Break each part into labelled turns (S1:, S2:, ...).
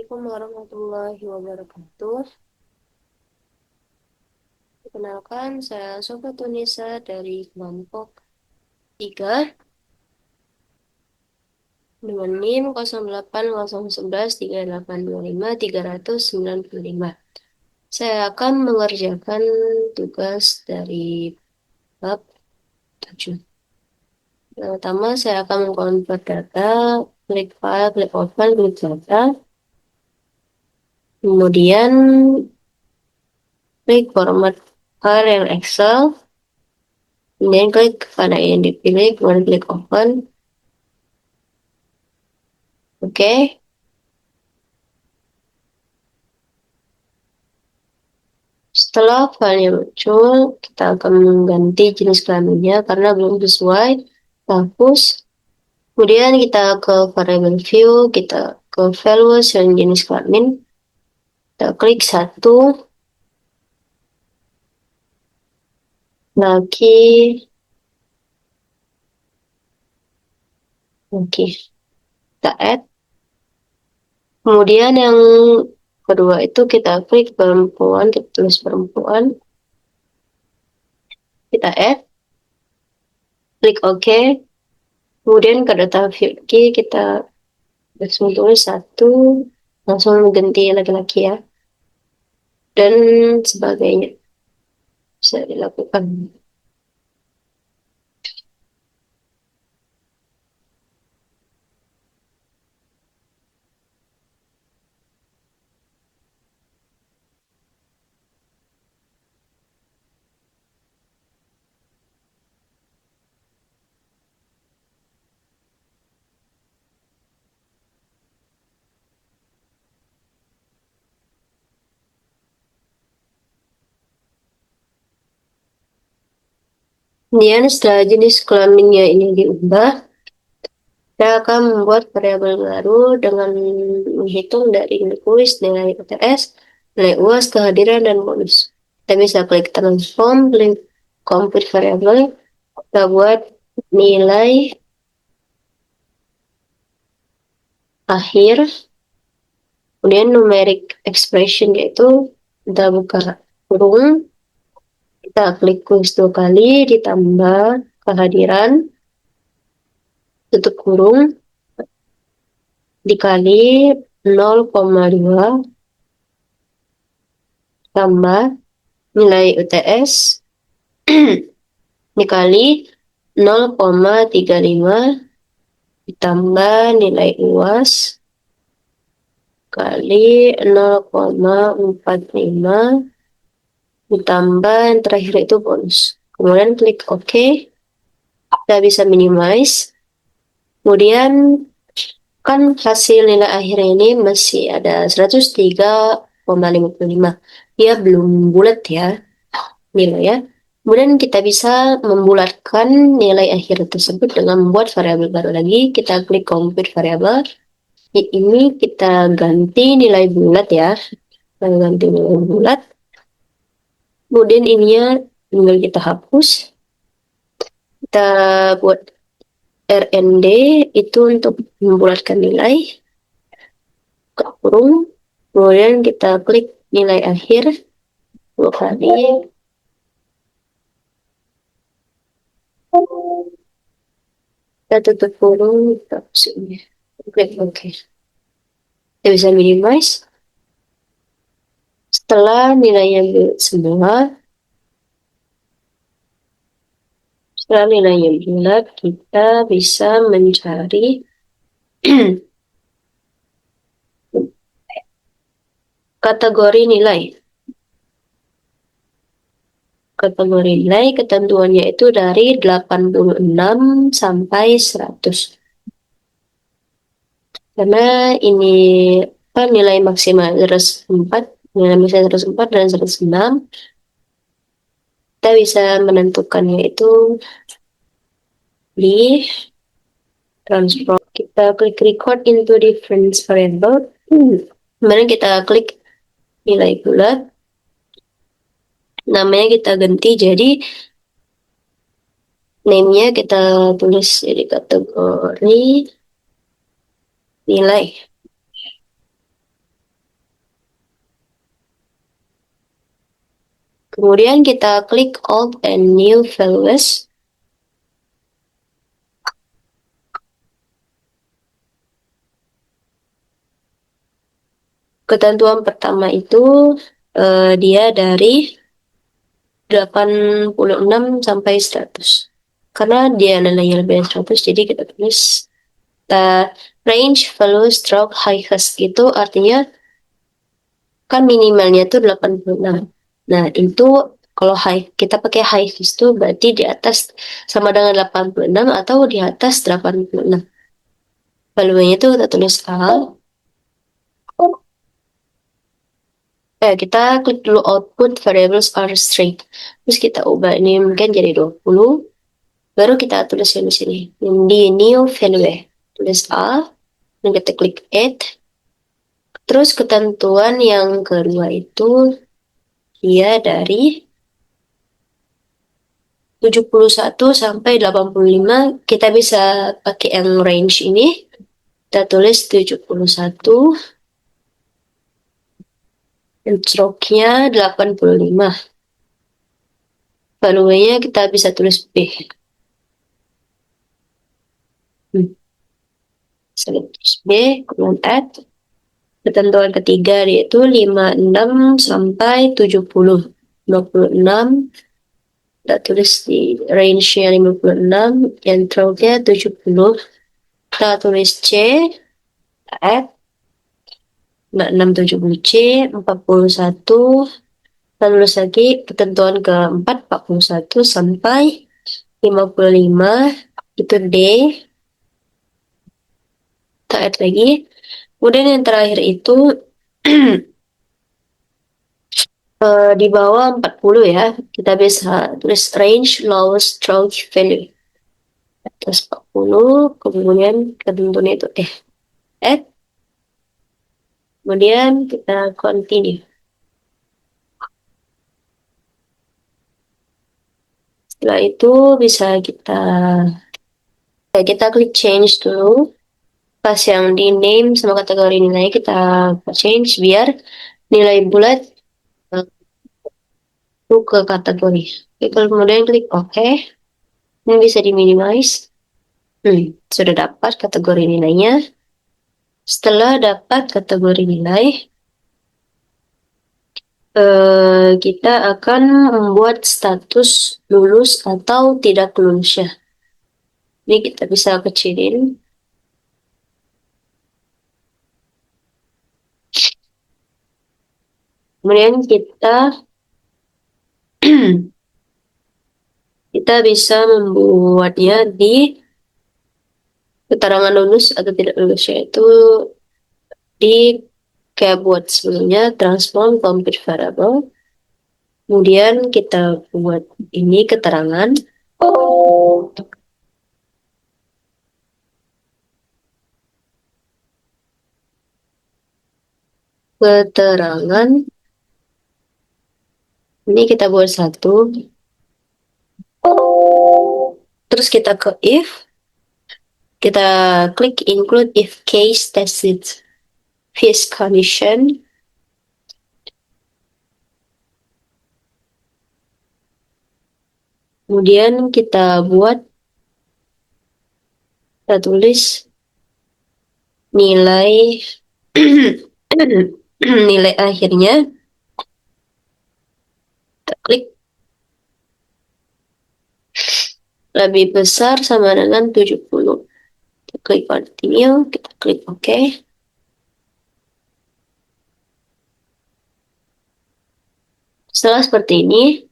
S1: Assalamualaikum warahmatullahi wabarakatuh. Perkenalkan, saya Sobat Tunisa dari kelompok 3 dengan NIM 08011385309395. Saya akan mengerjakan tugas dari bab 7. Yang pertama, saya akan mengkonvert data, klik file, klik open, klik data. Kemudian, klik format file yang Excel. Kemudian klik pada yang dipilih, kemudian klik open. Oke. Setelah filenya muncul, kita akan mengganti jenis kelaminnya karena belum sesuai. Hapus. Kemudian kita ke variable view, kita ke values yang jenis kelamin. Kita klik satu. Lagi. Oke. Kita add. Kemudian yang kedua itu kita klik perempuan, kita tulis perempuan. Kita add. Klik OK. Kemudian ke data view kita langsung tulis satu, langsung ganti laki-laki ya, dan sebagainya bisa dilakukan. Kemudian setelah jenis kelaminnya ini diubah, kita akan membuat variabel baru dengan menghitung dari kuis, nilai UTS, nilai UAS, kehadiran, dan bonus. Kita bisa klik transform, klik compute variable, kita buat nilai akhir, kemudian numeric expression yaitu kita buka kurung, kita klik kuis 2 kali, ditambah kehadiran, tutup kurung, dikali 0,2 tambah nilai UTS dikali 0,35 ditambah nilai UAS kali 0,45 ditambah yang terakhir itu bonus. Kemudian klik OK. Kita bisa minimize. Kemudian kan hasil nilai akhir ini masih ada 103,55. Dia belum bulat ya nilainya. Kemudian kita bisa membulatkan nilai akhir tersebut dengan membuat variabel baru lagi. Kita klik compute variable. Ini kita ganti nilai bulat ya. Kita ganti nilai bulat. Kemudian ininya tinggal kita hapus. Kita buat RND itu untuk membulatkan nilai. Kurung. Kemudian kita klik nilai akhir 2 kali. Kita tutup kurung, kita hapusnya. Klik OK. Kita bisa minimize. Setelah nilainya semua, setelah nilainya bulat, kita bisa mencari kategori nilai. Kategori nilai ketentuannya itu dari 86 sampai 100. Karena ini kan nilai maksimal 104, nilai maksimal 104 dan 106. Kita bisa menentukannya itu di transform. Kita klik record into different variable. Kemudian kita klik nilai bulat. Namanya kita ganti jadi name-nya kita tulis jadi kategori nilai. Kemudian kita klik Old and New Values. Ketentuan pertama itu dia dari 86 sampai 100. Karena dia nilainya lebih dari 100, jadi kita tulis range value stroke highest itu artinya kan minimalnya itu 86. Nah, itu kalau kita pakai highest itu berarti di atas sama dengan 86 atau di atas 86. Value-nya itu kita tulis A. Kita klik dulu output variables are string. Terus kita ubah ini mungkin jadi 20. Baru kita tulis di sini. Di new value. Tulis A. Dan kita klik add. Terus ketentuan yang kedua itu dia dari 71 sampai 85. Kita bisa pakai yang range ini. Kita tulis 71. Dan stroke-nya 85. Value-nya kita bisa tulis B. Tulis B, kemudian add. Ketentuan ketiga yaitu 56 sampai 70. 56, kita tulis di range-nya 56, yang stroke-nya 70. Kita tulis C, add. 670C, 41. Kita tulis lagi ketentuan keempat 41 sampai 55. Itu D. Kita add lagi. Kemudian yang terakhir itu di bawah 40 ya, kita bisa tulis range lowest stroke value. Atas 40, kemudian ketentuan itu add. Kemudian kita continue. Setelah itu bisa kita klik change dulu. Pas yang di name sama kategori nilai kita change biar nilai bulat ke kategori. Oke, kemudian klik OK. Ini bisa diminimize. Sudah dapat kategori nilainya. Setelah dapat kategori nilai, kita akan membuat status lulus atau tidak lulusnya. Ini kita bisa kecilin. Kemudian kita bisa membuatnya di keterangan lulus atau tidak lulusnya itu di kayak buat sebelumnya transform complete variable. Kemudian kita buat ini keterangan. Keterangan. Ini kita buat satu. Terus kita ke if. Kita klik include if case tested this condition. Kemudian kita tulis nilai nilai akhirnya. Kita klik lebih besar sama dengan 70. Kita klik continue, kita klik OK. Setelah seperti ini,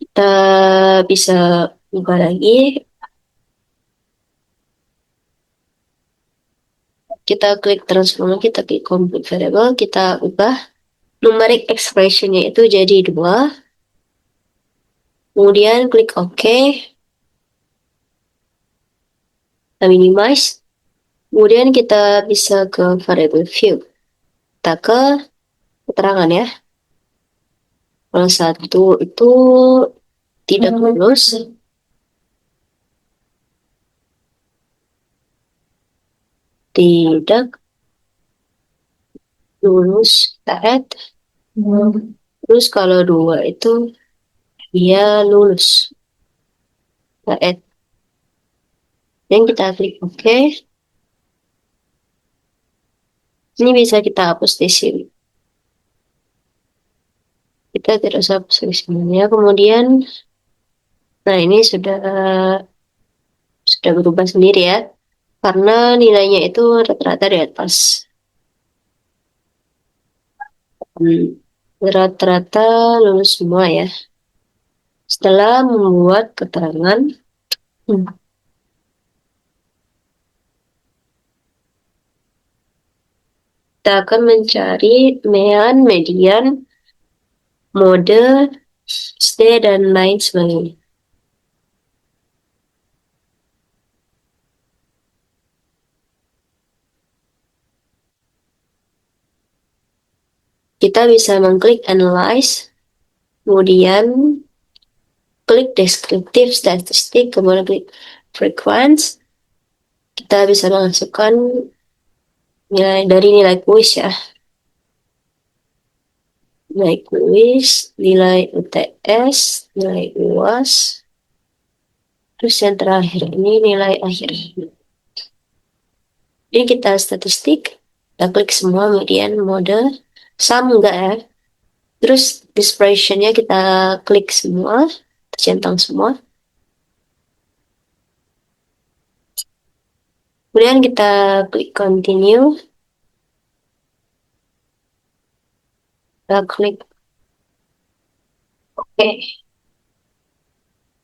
S1: kita bisa buka lagi. Kita klik transform, kita klik complete variable, kita ubah numeric expression-nya itu jadi 2. Kemudian klik OK. Kita minimize. Kemudian kita bisa ke variable view. Kita ke keterangan ya. Kalau satu itu tidak lulus. Tidak lulus. Kita add. Terus kalau 2 itu dia lulus. Nah, yang kita klik OK. Ini bisa kita hapus di sini. Kita tidak usah hapus di sini. Kemudian, nah ini sudah berubah sendiri ya. Karena nilainya itu rata-rata di atas. Rata-rata lulus semua ya. Setelah membuat keterangan, hmm, kita akan mencari mean, median, mode, stay, dan lain sebagainya. Kita bisa mengklik analyze, kemudian klik descriptive statistik, kemudian klik frequency. Kita bisa masukkan nilai kuis ya. Nilai kuis, nilai UTS, nilai UAS, terus yang terakhir ini nilai akhir. Ini kita statistik, kita klik semua, median, mode, sum enggak ya. Terus dispersionnya kita klik semua, centang semua. Kemudian kita klik continue. Kita klik OK.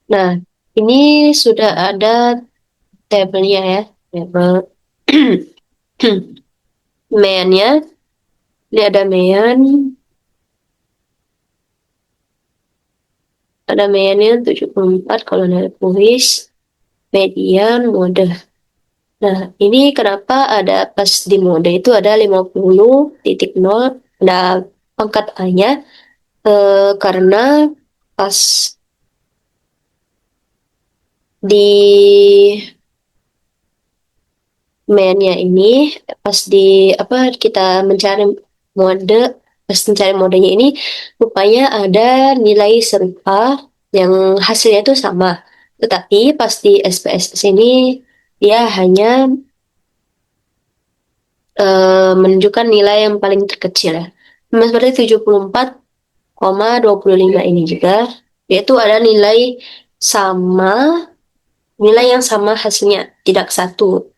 S1: Nah, ini sudah ada tabelnya ya. Tabel mean-nya. Ini ada mean. Ada mean-nya 74 kalau nilai kuis. Median, mode. Nah, ini kenapa ada pas di mode itu ada 50.0, ada pangkat A-nya. Karena pas di main-nya ini, pas di apa kita mencari mode, pas mencari modenya ini, rupanya ada nilai serupa yang hasilnya itu sama. Tetapi pas di SPSS ini, dia hanya menunjukkan nilai yang paling terkecil ya. Sama seperti 74,25 ini juga, yaitu ada nilai yang sama hasilnya, tidak satu.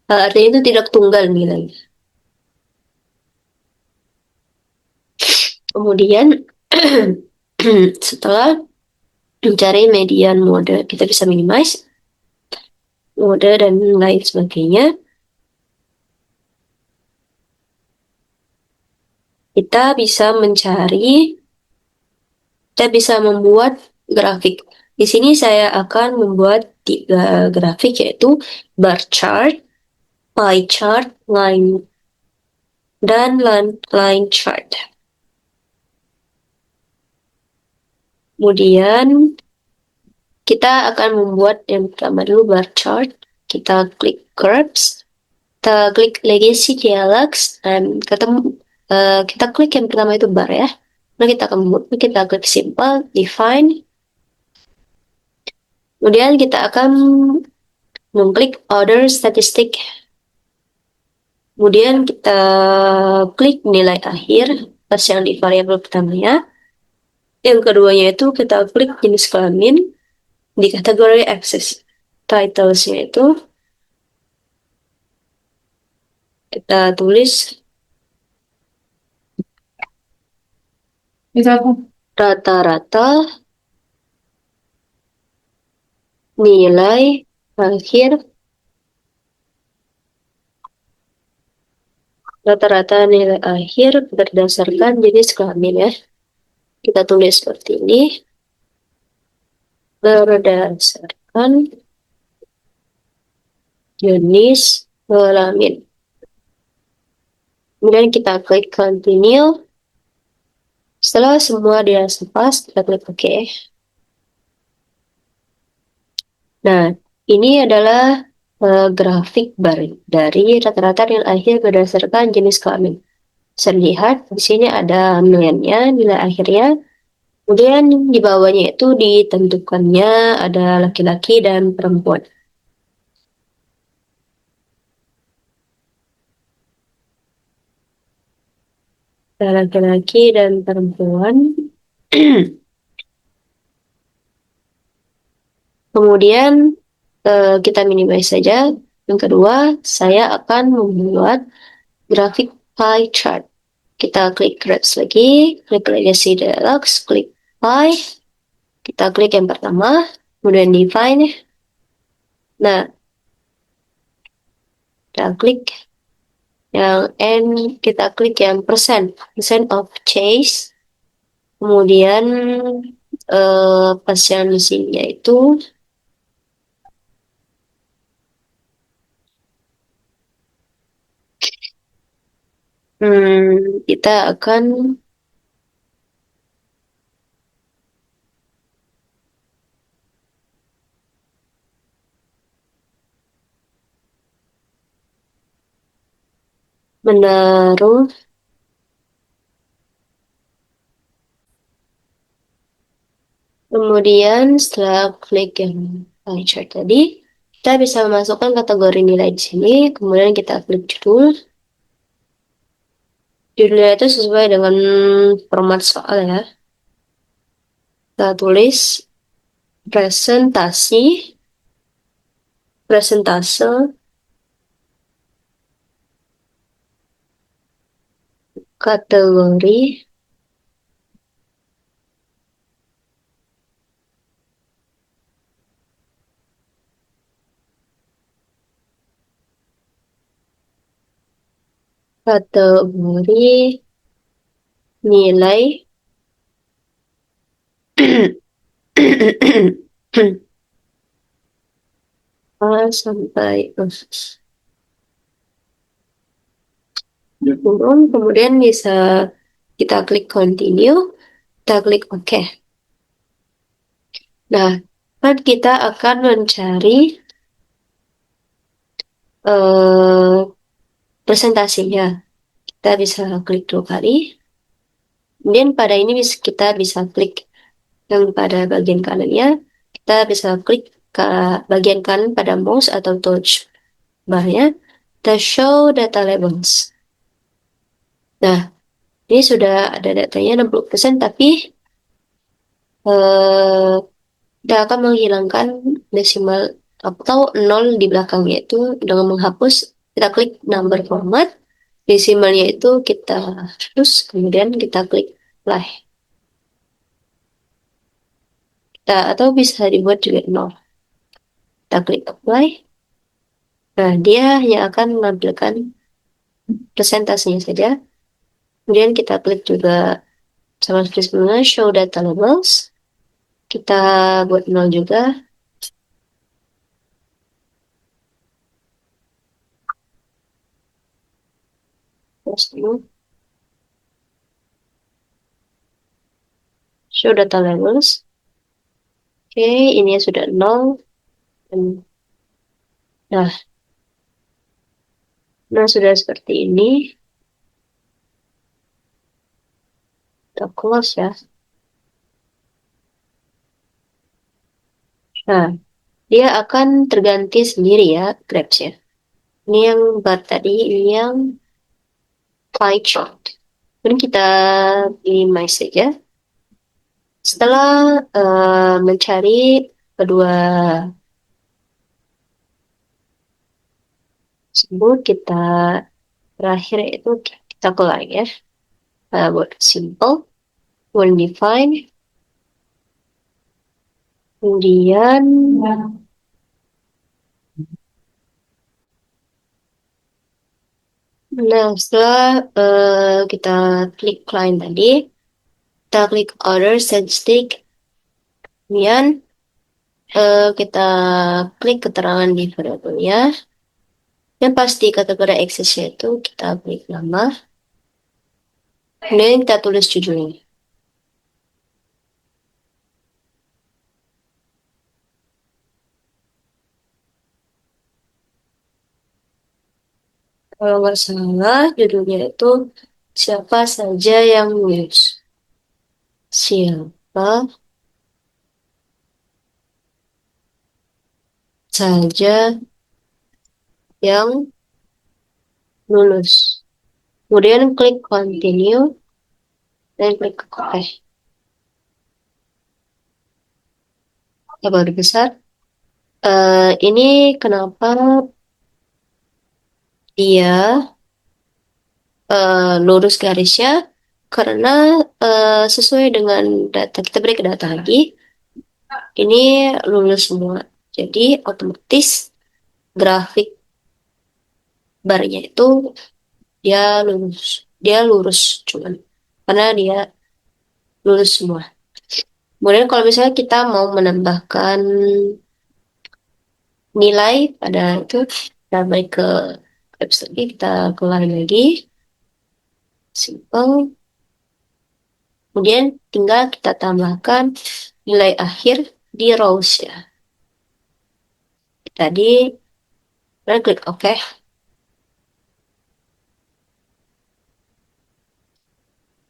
S1: Artinya itu tidak tunggal nilainya. Kemudian setelah mencari median mode, kita bisa minimize mode dan lain sebagainya. Kita bisa membuat grafik. Di sini saya akan membuat 3 grafik, yaitu bar chart, pie chart, dan line chart. Kemudian kita akan membuat yang pertama dulu bar chart. Kita klik curves, kita klik legacy dialogs, dan kita klik yang pertama itu bar ya. Nah, kita klik simple, define. Kemudian kita akan mengklik order statistik. Kemudian kita klik nilai akhir pas yang di variabel pertamanya. Yang keduanya itu kita klik jenis kelamin di kategori axis. Titlesnya itu kita tulis rata-rata nilai akhir berdasarkan jenis kelamin ya. Kita tulis seperti ini. Berdasarkan jenis kelamin. Kemudian kita klik continue. Setelah semua dirasa pas, kita klik OK. Nah, ini adalah grafik bar dari rata-rata nilai akhir berdasarkan jenis kelamin. Bisa dilihat di sini ada nilainya, nilai akhirnya. Kemudian di bawahnya itu ditentukannya ada laki-laki dan perempuan. Ada laki-laki dan perempuan. Kemudian kita minimize saja. Yang kedua, saya akan membuat grafik pie chart. Kita klik Graph lagi, klik Legacy Deluxe, klik Pie. Kita klik yang pertama, kemudian Define. Nah, kita klik yang N, kita klik yang percent of chase. Kemudian pasien mesinnya itu kita akan menaruh kemudian setelah klik yang pie chart tadi, kita bisa memasukkan kategori nilai di sini, kemudian kita klik judul. Judulnya itu sesuai dengan format soal ya. Kita tulis presentasi, presentase, kategori, kategori nilai A sampai turun, kemudian bisa kita klik continue, kita klik OK. Nah, kan kita akan mencari presentasinya. Kita bisa klik 2 kali. Kemudian pada ini kita bisa klik yang pada bagian kanannya. Kita bisa klik ke bagian kanan pada mouse atau touch barnya. Kita show data labels. Nah, ini sudah ada datanya 60%, tapi kita akan menghilangkan desimal atau 0 di belakangnya itu dengan menghapus. Kita klik number format, desimalnya itu kita hapus, kemudian kita klik apply. Atau bisa dibuat juga 0. Kita klik apply. Nah, dia hanya akan menampilkan presentasenya saja. Kemudian kita klik juga sama seperti sebelumnya, show data labels. Kita buat 0 juga. Terus dulu, show data labels. Oke, ini sudah 0. Nah, sudah seperti ini. Kita close ya. Nah, dia akan terganti sendiri ya graph-nya. Ini yang bar tadi, ini yang pie chart. Dan kita minimize saja. Setelah mencari kedua tersebut, kita terakhir itu kita keluar ya. Buat simple, well define, kemudian setelah kita klik client tadi, kita klik order statistic, kemudian kita klik keterangan di variabelnya, dan pasti kategori aksesnya itu kita klik nama, kemudian kita tulis judulnya. Kalau nggak salah judulnya itu Siapa saja yang lulus? Siapa saja yang lulus? Kemudian klik continue dan klik OK. Ya, baru besar. Ini kenapa dia lurus garisnya? Karena sesuai dengan data, kita beri ke data lagi, ini lulus semua. Jadi otomatis grafik barnya itu dia lurus cuman karena dia lulus semua. Kemudian kalau misalnya kita mau menambahkan nilai pada itu, kita balik ke apps lagi, kita keluar lagi, simple. Kemudian tinggal kita tambahkan nilai akhir di rows ya. Tadi kita klik OK.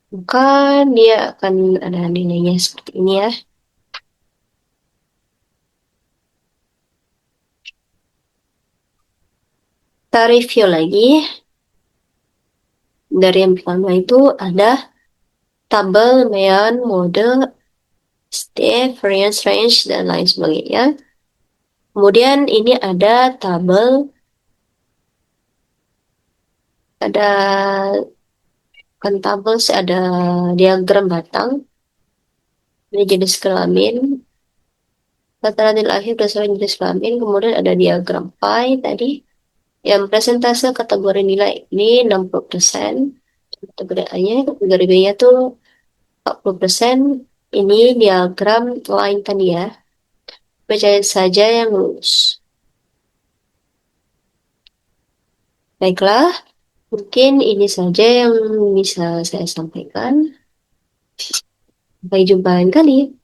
S1: Maka dia akan ada nilainya seperti ini ya. Kita review lagi. Dari yang pertama itu ada tabel, mean, mode, step, variance, range, dan lain sebagainya. Kemudian ini ada tabel, ada kan tabel sih, ada diagram batang, ini jenis kelamin, data nilai akhir berdasarkan jenis kelamin, kemudian ada diagram pie tadi, yang persentase kategori nilai ini 60%, kategori A-nya, kategori B-nya tuh 40%, ini diagram line tadi ya, percaya saja yang lulus. Baiklah, mungkin ini saja yang bisa saya sampaikan. Sampai jumpa lain kali.